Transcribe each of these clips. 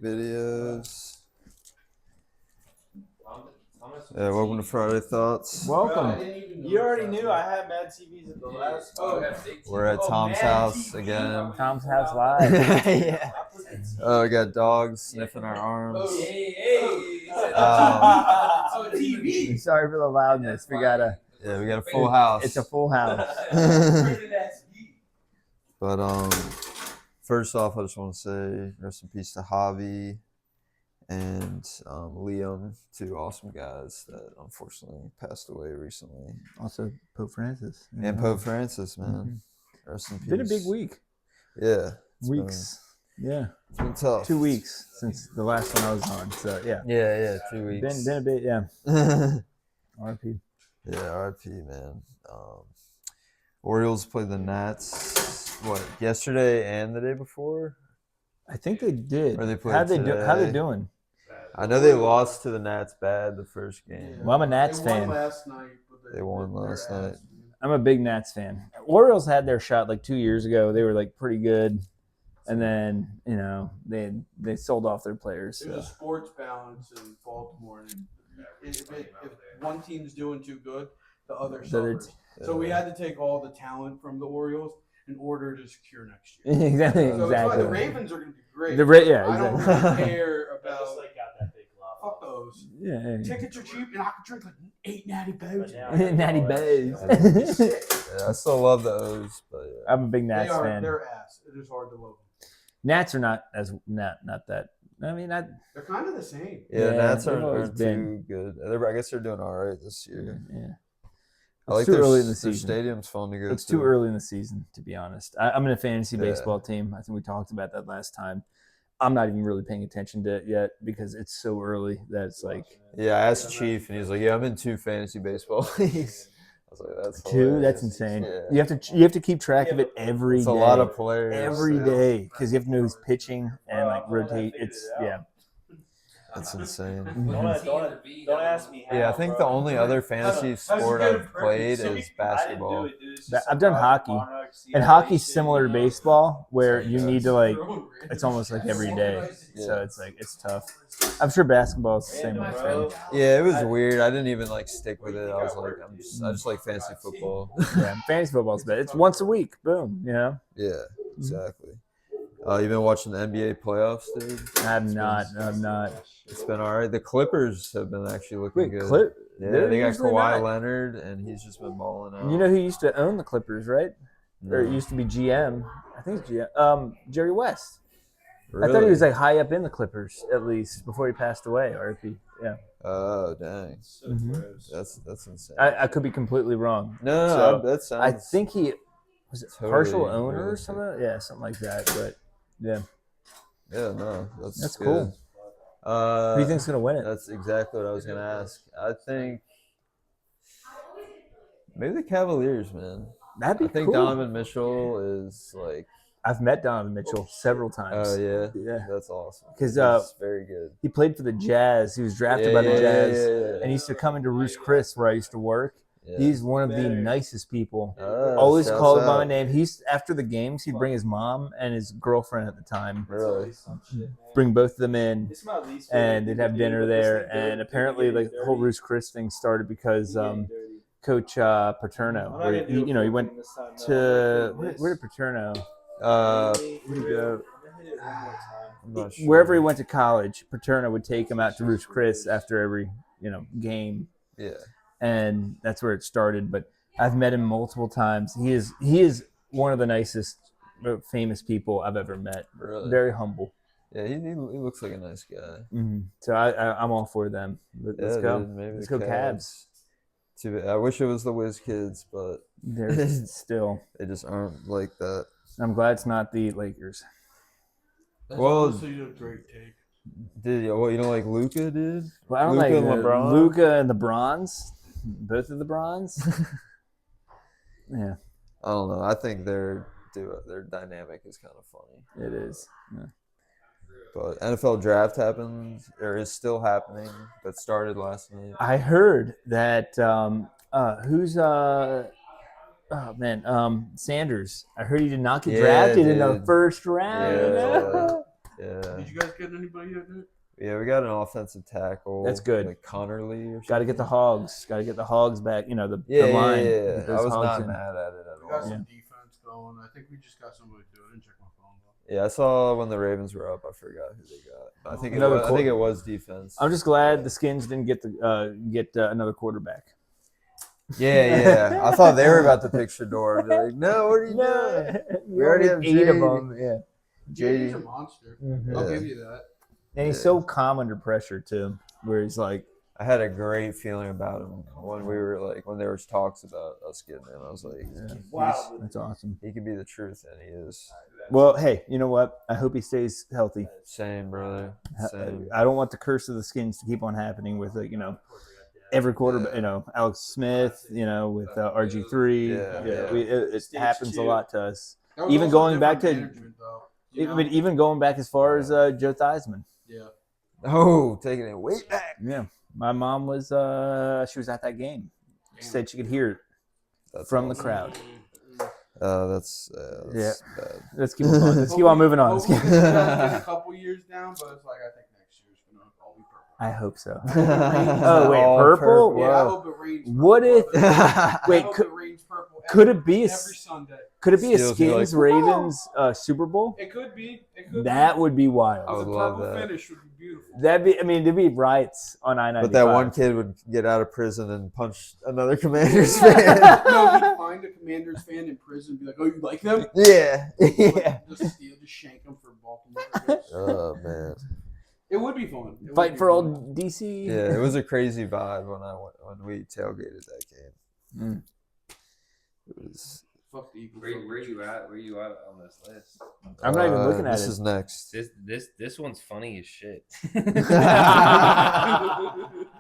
videos. Yeah, welcome to Friday Thoughts. Welcome. You already knew I had Mad TVs at the last. We're at Tom's house again. Tom's house live. Yeah. Oh, we got dogs sniffing our arms. Sorry for the loudness. We got a full house. It's a full house. But first off, I just want to say rest in peace to Javi and Liam, two awesome guys that unfortunately passed away recently. Also, Pope Francis. And Pope Francis, man. Rest in peace. Been a big week. Yeah. Weeks. It's been tough. 2 weeks since the last one I was on. So yeah. Yeah, 2 weeks. Been a bit, yeah. RP. Yeah, RP, man. Orioles played the Nats yesterday and the day before? I think they did. Or they played How they doing? I know they lost to the Nats bad the first game. Well, I'm a Nats fan. They won last night. I'm a big Nats fan. Orioles had their shot like 2 years ago. They were like pretty good, and then they sold off their players. There's a sports balance in Baltimore. If one team's doing too good, the other suffers. So we had to take all the talent from the Orioles in order to secure next year. Exactly. So that's why the Ravens are going to be great. I don't really care about. Fuck those. Yeah. Tickets are cheap, and I can drink like 8 Natty Bows. Natty Bows. Yeah, I still love the O's, but yeah. I'm a big Nats fan. They're ass. It is hard to love them. Nats are not that. I mean, they're kind of the same. Yeah, Nats aren't been too good. I guess they're doing all right this year. Yeah. I like too early in the their season. stadium's fun to go It's to. too early in the season, to be honest. I'm in a fantasy baseball team. I think we talked about that last time. I'm not even really paying attention to it yet because it's so early that it's like. Yeah, I asked Chief, and he's like, "Yeah, I'm in 2 fantasy baseball leagues." I was like, "That's 2? hilarious." That's insane. Yeah. You have to keep track of it every day. It's a lot of players every day because you have to know who's pitching and like rotate. It's That's insane. Don't ask me how. Yeah, I think the only other fantasy sport I've played is basketball. I've done hockey, and hockey's similar to baseball, where you need to it's almost like every day. So it's like it's tough. I'm sure basketball is the same way. Yeah, it was weird. I didn't even stick with it. I was like, I just like fantasy football. Yeah, fantasy football's bad. It's once a week. Boom. Yeah, exactly. You've been watching the NBA playoffs, dude? I'm not. It's been all right. The Clippers have been actually looking good. Yeah, they got Kawhi Leonard, and he's just been balling out. You know who used to own the Clippers, right? No. Or it used to be GM. I think it's GM. Jerry West. Really? I thought he was high up in the Clippers at least before he passed away. RP. Yeah. Oh dang. That's insane. I could be completely wrong. No, that sounds. I think he was totally partial owner or realistic. something. Yeah, something like that. But yeah. Yeah, no, that's cool. good. Who do you think's gonna win it? That's exactly what I was gonna ask. I think maybe the Cavaliers, man. That'd be I think cool. Donovan Mitchell is I've met Donovan Mitchell several times. Oh yeah, Yeah. that's awesome. Because He's very good. he played for the Jazz. He was drafted by the Jazz, and he used to come into Ruth's Chris where I used to work. Yeah. He's one of the nicest people. Oh, Always shouts called by out. my name. After the games, he'd bring his mom and his girlfriend at the time. Really? Bring both of them in, and they'd have dinner there. And apparently, the whole Ruth's Chris thing started because Coach Paterno, where he went to where did Paterno? I'm not sure. Wherever he went to college, Paterno would take him out to Ruth's Chris after every game. Yeah. And that's where it started. But I've met him multiple times. He is one of the nicest, famous people I've ever met. Really? Very humble. Yeah, he looks like a nice guy. Mm-hmm. So I'm all for them. Let's go. Dude, maybe Let's the go Cavs. Too bad. I wish it was the Wiz Kids, but They're still. they just aren't like that. I'm glad it's not the Lakers. Well, honestly a great take. Did you? Well, you don't like Luka, dude? Well, I don't Luka like and LeBron? Luka and the Bronze. Both of the Bronze. Yeah, I don't know. I think their dynamic is kind of funny. it is. Yeah. But NFL draft happens or is still happening, but started last night. I heard that Sanders. I heard he did not get drafted in the first round. Yeah. Yeah. Did you guys get anybody yet, Nick? Yeah, we got an offensive tackle. That's good. Like Connerly or something. Got to get the Hogs. Got to get the Hogs back. You know, the Yeah, line. yeah, Get yeah. those I was Hogs not in. mad at it at We got all. some defense going. I think we just got somebody to do it. I didn't check my phone though. Yeah, I saw when the Ravens were up. I forgot who they got. I think it was defense. I'm just glad the Skins didn't get another quarterback. Yeah. I thought they were about to pick Shador. Be like, no, what are you doing? We already have 8 of JD. them. Yeah. JD's a monster. Mhm. I'll Yeah. give you that. And he's so calm under pressure too, where he's like, I had a great feeling about him when when there was talks about us getting him. I was like, Wow. that's awesome. he could be the truth, and he is. Well, hey, you know what? I hope he stays healthy. Same, brother. Same. I don't want the curse of the Skins to keep on happening with every quarterback. Alex Smith. With RG3. Yeah. It happens a lot to us. That was Even also going back different to- management, though, Even going back as far as Joe Theismann. yeah. Oh, taking it way back. Yeah, my mom was. She was at that game. She said she could hear it That's from the awesome. crowd. That's bad. Let's keep on. Let's keep on moving on. Let's Hopefully keep- this guy's getting a couple years down, but it's like I think next year's gonna all be purple. I hope so. Oh, wait, All purple? Yeah, I Whoa. hope it rains. What purple, if- brother. I Wait, hope could- it rains purple could it be a every Sunday? Could it be a Steele's be like, Skins Ravens Super Bowl? It could be. It could That be. would be I wild. would The love purple that. finish would be beautiful. There'd be riots on I-95. But that one kid would get out of prison and punch another Commanders fan. No, he'd find a Commanders fan in prison and be like, "Oh, you like them?" Yeah. Just steal, just shank them for Baltimore. I guess. Oh man. It would be fun. It would Fight be for fun. old DC. Yeah, it was a crazy vibe when we tailgated that game. Mm. It was. Fuck the Eagles. Where you at? Where you at on this list? I'm not even looking at this it. This is next. This one's funny as shit.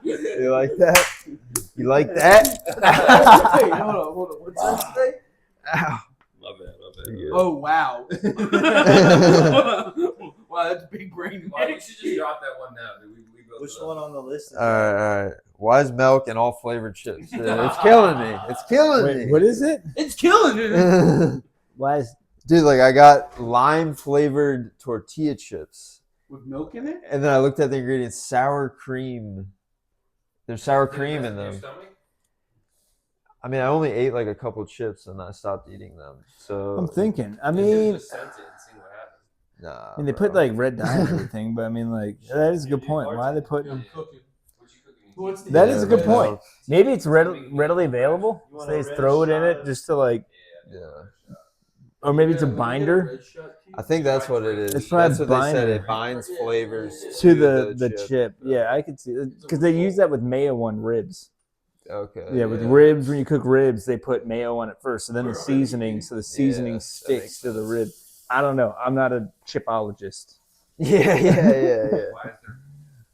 You like that? You like that? Hey, hold on. What's that say? Ow. Love it. You're good. Oh wow. Wow, that's big brain. Why you should just drop that one now, dude. We both Which one on the list? Is All right. Why is milk and all flavored chips? It's killing me. It's killing Wait, me. what is it? It's killing it. Why is Dude, like I got lime flavored tortilla chips, With milk in it? and then I looked at the ingredients: sour cream. There's sour cream in them. I mean, I only ate like a couple chips and I stopped eating them. So I'm thinking? I mean, nah. they put bro. like red dye and everything, but I mean, like that is a good point. Why are they putting? I'm cooking. Who wants to That eat is a it? good Yeah, point. milk. Maybe it's readily available. So they just throw it in it just to like, Yeah. or maybe it's a Yeah, let me get binder red shot tea. I think that's what it is. It's probably That's what they said. binder. It binds flavors to the chip. chip. Yeah, I could see it because they use that with mayo on ribs. Okay. Yeah, with ribs, when you cook ribs, they put mayo on it first, and then the seasoning, so the seasoning that sticks makes to the sense. rib. I don't know. I'm not a chipologist. Yeah.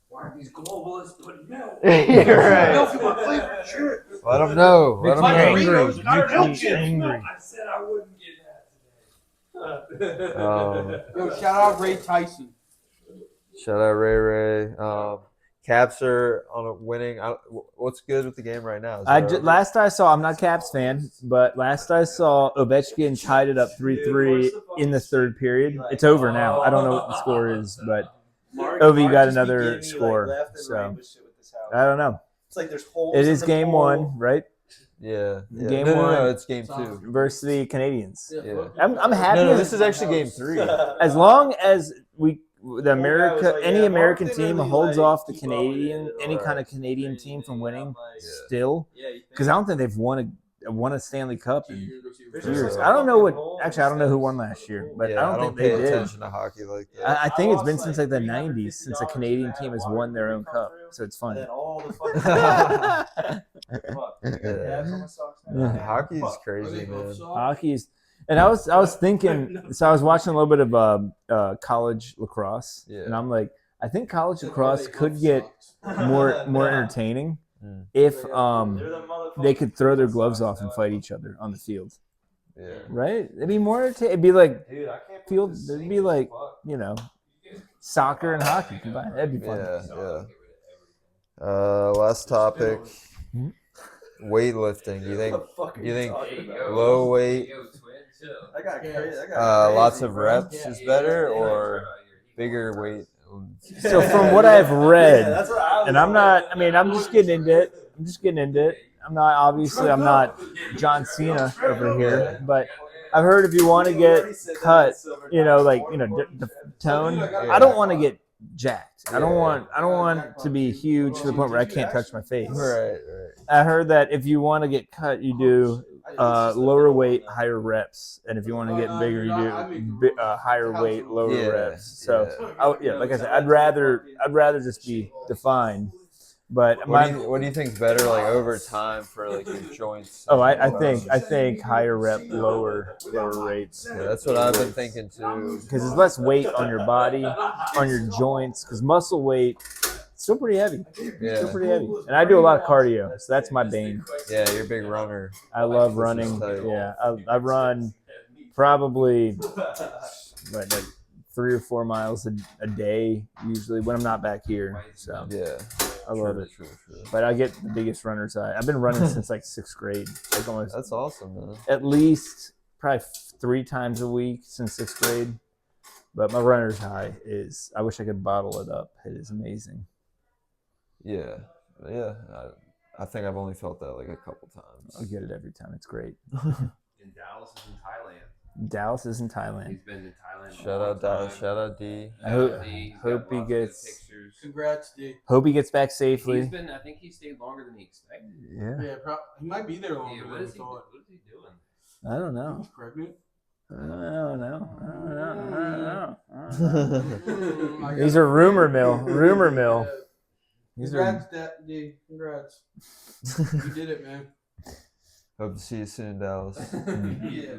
Why are these globalists putting milk? You're right. Milk in my flavored shit. Let them know. Let them Like know. Doritos and our milk Makes me chips. angry. I said I wouldn't get that today. Yo, shout out Ray Tyson. Shout out Ray. Caps are on a winning. What's good with the game right now? Is it over? Last I saw, I'm not a Caps fan, but last I saw, Ovechkin tied it up 3-3 in the third period. It's over now. I don't know what the score is, but Ovi got another score, so I don't know. It's like there's holes. It in is the game pole. one, right? Yeah. Game no, one. No, it's game two. Versus the Canadians. Yeah. I'm happy. No, this is actually game three. As long as any was like, yeah, American Mark team didn't holds really, off the keep up with Canadian, it, any or- kind of Canadian team from winning, Yeah. still, Yeah, you think- because I don't think they've won a Stanley Cup in There's years. just I don't know what. hole Actually, I don't know who won last year, but Yeah, I don't think pay they did. attention to hockey like that. I think it's been since like the '90s since a Canadian team has won their own cup, so it's And funny. then all the fucking. Fuck, I got Yeah. dabs on my socks now. Yeah. Hockey's crazy, man. Hockey is, and I was thinking. So I was watching a little bit of college lacrosse, Yeah. and I'm like, I think college lacrosse could get more entertaining Mm. if They're the motherfuckers. they could throw their gloves off and fight each other on the field, Yeah. right? It'd be more entertaining. It'd be like Dude, I can't field. believe this It'd thing be is like fucked. soccer and hockey combined. That'd be fun. Yeah. Last topic. Mhm. Weightlifting. You What think the fuck are you think talking about? low weight, I got crazy. lots of reps is better, or bigger weight. So from what I've read, that's what I was and I'm not. I mean, I'm just getting into it. I'm not John Cena over here, but I've heard if you want to get cut, the tone. I don't want to get jacked. I don't want to be huge to the point where I can't touch my face. Right. I heard that if you want to get cut, you do lower weight, higher reps, and if you want to get bigger, you do higher weight, lower reps. So, like I said, I'd rather just be defined. But what do you think's better, like over time for like your joints? I think higher rep, lower rates. Yeah, that's what I've been thinking too. Because there's less weight on your body, on your joints. Because muscle weight, still pretty heavy. Yeah. Still pretty heavy. And I do a lot of cardio, so that's my bane. Yeah, you're a big runner. I love running. Yeah, I run probably like 3 or 4 miles a day usually when I'm not back here. So Yeah. I love it. True. But I get the biggest runners. I've been running since like 6th grade. Like almost That's awesome, man. at least probably 3 times a week since 6th grade. But my runner's high is, I wish I could bottle it up. It is amazing. Yeah. I think I've only felt that like a couple times. I'll get it every time. It's great. And Dallas is in Thailand. Dallas is in Thailand. He's been in Thailand. Shout out Dallas. Shout out D. I hope he gets. Congrats, D. Hope he gets back safely. I think he stayed longer than he expected. Yeah. Yeah, he might be there longer What than is we he thought. doing? I don't know. He's pregnant. I don't know. These are rumor mill. These are. Congrats, D. Congrats. You did it, man. Hope to see you soon, Dallas. Yeah.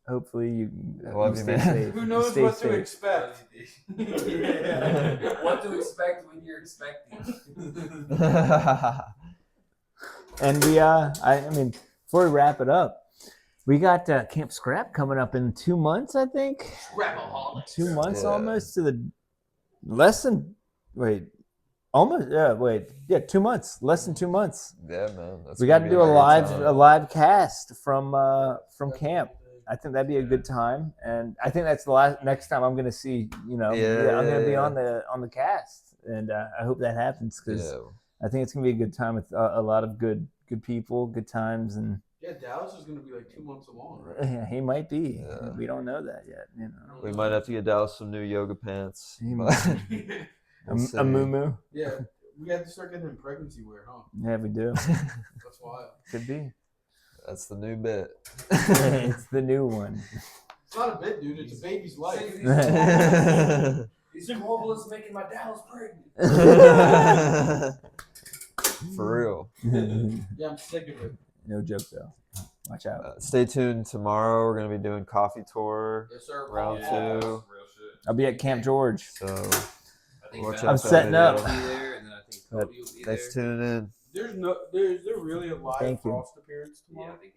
Hopefully you Love you, stay man. safe. Who knows Stay what safe. to expect? What to expect when you're expecting? And we, I mean, before we wrap it up, we got Camp Scrap coming up in 2 months, I think. 2 months almost to the less than 2 months, less than 2 months. Yeah, man. That's We got gonna to be do a great time. live cast from camp. I think that'd be a good time, and I think that's the next time I'm gonna see. I'm gonna be on the cast, and I hope that happens because I think it's gonna be a good time with a lot of good people, good times, and Yeah, Dallas is going to be like 2 months along, right? yeah, he might be. Yeah. We don't know that yet. We might have to get Dallas some new yoga pants. He but might. we'll see. A moo. Yeah, we have to start getting him pregnancy wear, huh? Yeah, we do. That's wild. Could be. That's the new bit. It's the new one. It's not a bit, dude. It's a baby's life. These globalists making my Dallas pregnant. For real. Yeah, I'm sick of it. No joke though. Watch out. Stay tuned. Tomorrow we're gonna be doing coffee tour Yes, sir. round Yeah. 2. Real shit. I'll be at Camp George. So I think Watch Ben out I'm for setting that up. will be there, and then I think Cody will be there. thanks for tuning in. There's really a live Thank you. Frost appearance Yeah, tomorrow. I think